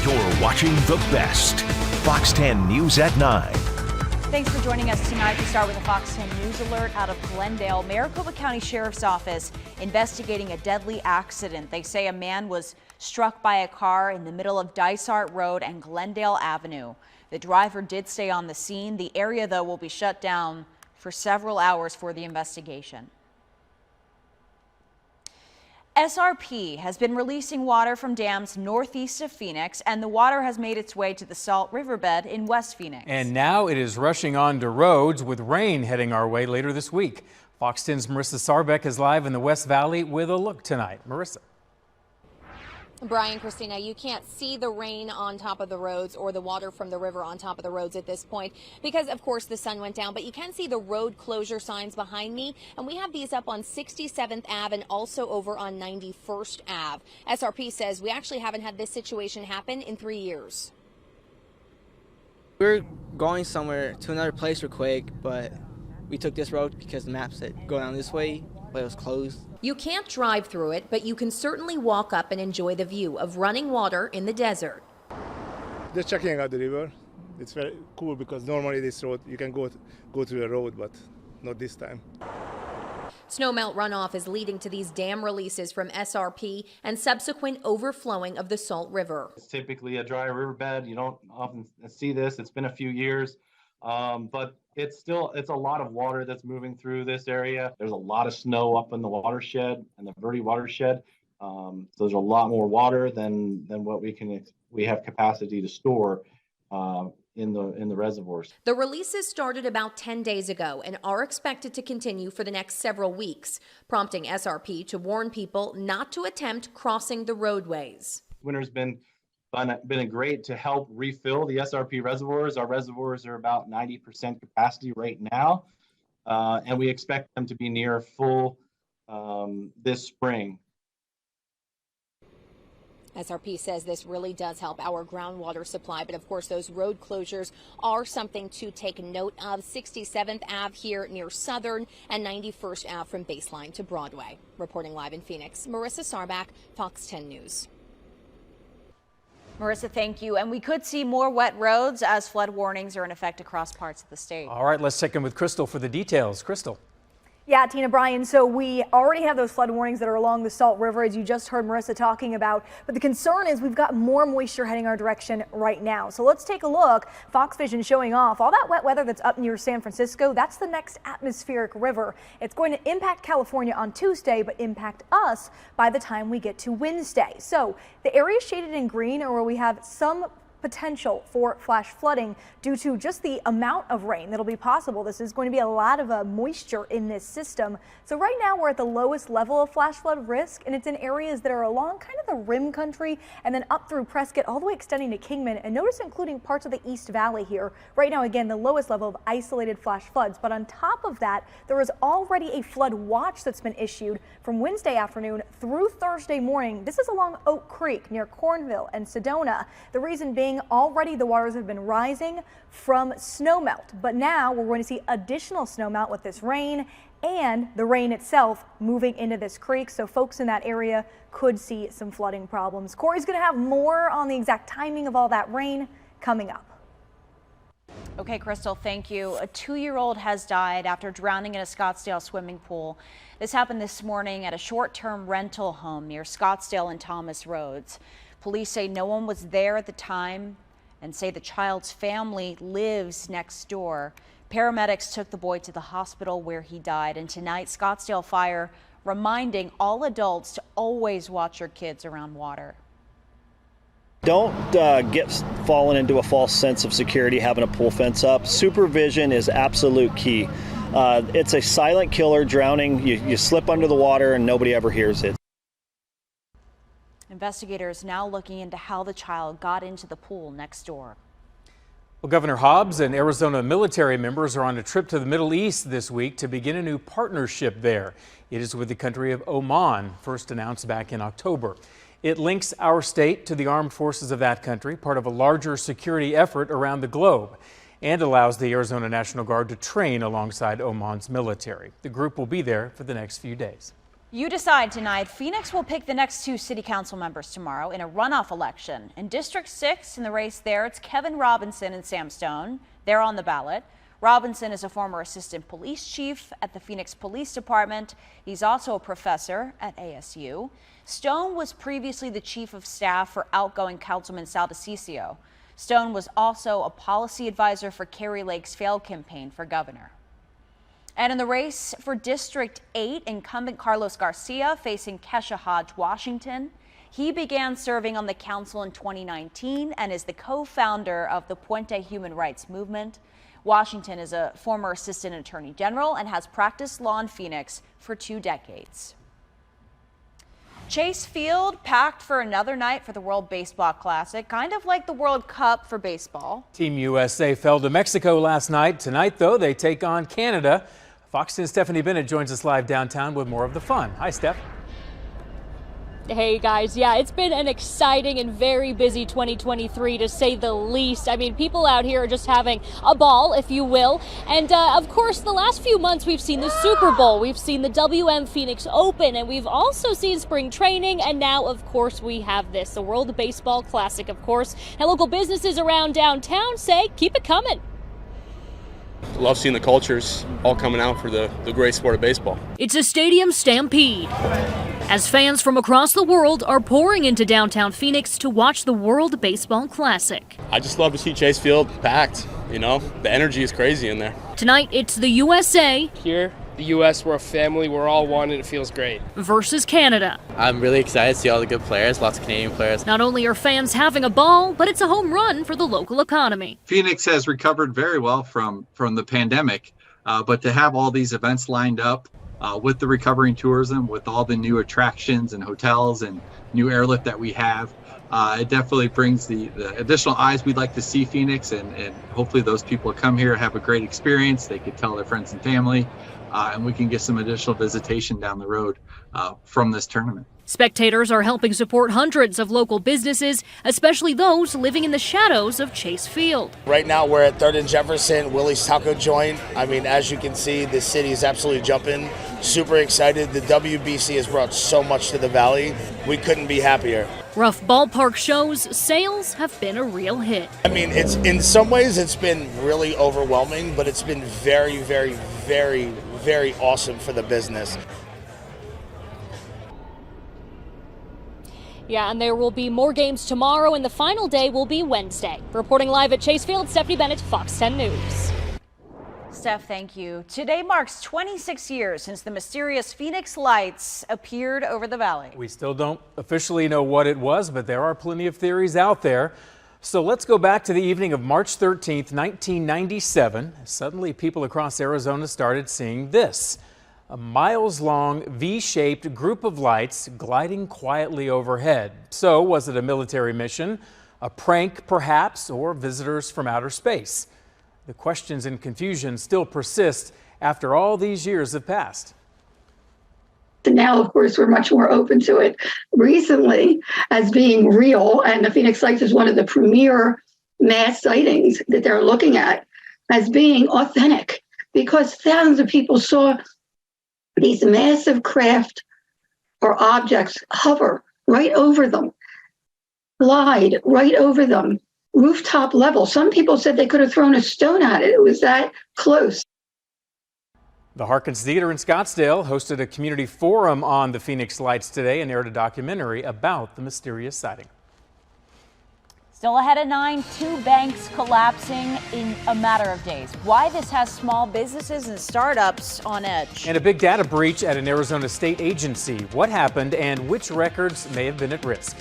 You're watching the best. Fox 10 News at 9. Thanks for joining us tonight. We start with a Fox 10 News alert out of Glendale. Maricopa County Sheriff's Office investigating a deadly accident. They say a man was struck by a car in the middle of Dysart Road and Glendale Avenue. The driver did stay on the scene. The area, though, will be shut down for several hours for the investigation. SRP has been releasing water from dams northeast of Phoenix, and the water has made its way to the Salt Riverbed in West Phoenix. And now it is rushing onto roads, with rain heading our way later this week. Fox 10's Marissa Sarbeck is live in the West Valley with a look tonight. Marissa. Brian, Christina, you can't see the rain on top of the roads or the water from the river on top of the roads at this point because, of course, the sun went down. But you can see the road closure signs behind me, and we have these up on 67th Ave and also over on 91st Ave. SRP says we actually haven't had this situation happen in 3 years. We're going somewhere to another place real quick, but we took this road because the map said go down this way, but it was closed. You can't drive through it, but you can certainly walk up and enjoy the view of running water in the desert. Just checking out the river. It's very cool because normally this road, you can go through the road, but not this time. Snowmelt runoff is leading to these dam releases from SRP and subsequent overflowing of the Salt River. It's typically a dry riverbed. You don't often see this. It's been a few years, but it's a lot of water that's moving through this area. There's a lot of snow up in the watershed and the Verde watershed. So there's a lot more water than what we have capacity to store in the reservoirs. The releases started about 10 days ago and are expected to continue for the next several weeks, prompting SRP to warn people not to attempt crossing the roadways. Winter's been great to help refill the SRP reservoirs. Our reservoirs are about 90% capacity right now, and we expect them to be near full this spring. SRP says this really does help our groundwater supply, but of course those road closures are something to take note of. 67th Ave here near Southern and 91st Ave from Baseline to Broadway. Reporting live in Phoenix, Marissa Sarback, Fox 10 News. Marissa, thank you. And we could see more wet roads as flood warnings are in effect across parts of the state. All right, let's check in with Crystal for the details. Crystal. Yeah, Tina, Brian, so we already have those flood warnings that are along the Salt River, as you just heard Marissa talking about. But the concern is we've got more moisture heading our direction right now. So let's take a look. Fox Vision showing off all that wet weather that's up near San Francisco. That's the next atmospheric river. It's going to impact California on Tuesday, but impact us by the time we get to Wednesday. So the areas shaded in green are where we have some potential for flash flooding due to just the amount of rain that'll be possible. This is going to be a lot of moisture in this system. So right now we're at the lowest level of flash flood risk, and it's in areas that are along kind of the rim country and then up through Prescott all the way extending to Kingman, and notice including parts of the East Valley here. Right now, again, the lowest level of isolated flash floods. But on top of that, there is already a flood watch that's been issued from Wednesday afternoon through Thursday morning. This is along Oak Creek near Cornville and Sedona. The reason being, already the waters have been rising from snowmelt, but now we're going to see additional snowmelt with this rain and the rain itself moving into this creek. So folks in that area could see some flooding problems. Corey's going to have more on the exact timing of all that rain coming up. Okay, Crystal, thank you. A 2-year-old has died after drowning in a Scottsdale swimming pool. This happened this morning at a short-term rental home near Scottsdale and Thomas Roads. Police say no one was there at the time and say the child's family lives next door. Paramedics took the boy to the hospital where he died. And tonight, Scottsdale Fire reminding all adults to always watch your kids around water. Don't get fallen into a false sense of security having a pool fence up. Supervision is absolute key. It's a silent killer. Drowning, you slip under the water and nobody ever hears it. Investigators now looking into how the child got into the pool next door. Well, Governor Hobbs and Arizona military members are on a trip to the Middle East this week to begin a new partnership there. It is with the country of Oman, first announced back in October. It links our state to the armed forces of that country, part of a larger security effort around the globe, and allows the Arizona National Guard to train alongside Oman's military. The group will be there for the next few days. You decide tonight. Phoenix will pick the next 2 city council members tomorrow in a runoff election. In District 6, in the race there, it's Kevin Robinson and Sam Stone. They're on the ballot. Robinson is a former assistant police chief at the Phoenix Police Department. He's also a professor at ASU. Stone was previously the chief of staff for outgoing Councilman Sal DiCiccio. Stone was also a policy advisor for Kari Lake's failed campaign for governor. And in the race for District 8, incumbent Carlos Garcia facing Kesha Hodge Washington. He began serving on the council in 2019 and is the co-founder of the Puente Human Rights Movement. Washington is a former assistant attorney general and has practiced law in Phoenix for 2 decades. Chase Field packed for another night for the World Baseball Classic, kind of like the World Cup for baseball. Team USA fell to Mexico last night. Tonight, though, they take on Canada. Fox 10's Stephanie Bennett joins us live downtown with more of the fun. Hi, Steph. Hey guys, yeah, it's been an exciting and very busy 2023 to say the least. I mean, people out here are just having a ball, if you will. And of course, the last few months we've seen the Super Bowl, we've seen the WM Phoenix Open, and we've also seen spring training. And now, of course, we have this, the World Baseball Classic, of course. And local businesses around downtown say, keep it coming. Love seeing the cultures all coming out for the great sport of baseball. It's a stadium stampede, as fans from across the world are pouring into downtown Phoenix to watch the World Baseball Classic. I just love to see Chase Field packed, you know, the energy is crazy in there. Tonight, it's the USA here. The U.S., we're a family, we're all one, and it feels great. Versus Canada. I'm really excited to see all the good players, lots of Canadian players. Not only are fans having a ball, but it's a home run for the local economy. Phoenix has recovered very well from the pandemic, but to have all these events lined up with the recovering tourism, with all the new attractions and hotels and new airlift that we have, it definitely brings the additional eyes we'd like to see Phoenix, and hopefully those people come here, have a great experience. They could tell their friends and family, and we can get some additional visitation down the road from this tournament. Spectators are helping support hundreds of local businesses, especially those living in the shadows of Chase Field. Right now we're at 3rd and Jefferson, Willie's Taco Joint. I mean, as you can see, the city is absolutely jumping. Super excited. The WBC has brought so much to the valley. We couldn't be happier. Rough ballpark shows, sales have been a real hit. I mean, it's in some ways it's been really overwhelming, but it's been very, very, very, very awesome for the business. Yeah, and there will be more games tomorrow, and the final day will be Wednesday. Reporting live at Chase Field, Stephanie Bennett, Fox 10 News. Steph, thank you. Today marks 26 years since the mysterious Phoenix lights appeared over the valley. We still don't officially know what it was, but there are plenty of theories out there. So let's go back to the evening of March 13th, 1997. Suddenly, people across Arizona started seeing this. A miles-long V-shaped group of lights gliding quietly overhead. So, was it a military mission, a prank perhaps, or visitors from outer space? The questions and confusion still persist after all these years have passed. Now, of course, we're much more open to it recently as being real, and the Phoenix Lights is one of the premier mass sightings that they're looking at as being authentic, because thousands of people saw these massive craft or objects hover right over them, glide right over them, rooftop level. Some people said they could have thrown a stone at it. It was that close. The Harkins Theater in Scottsdale hosted a community forum on the Phoenix Lights today and aired a documentary about the mysterious sighting. Still ahead at 9, 2 banks collapsing in a matter of days. Why this has small businesses and startups on edge. And a big data breach at an Arizona state agency. What happened and which records may have been at risk.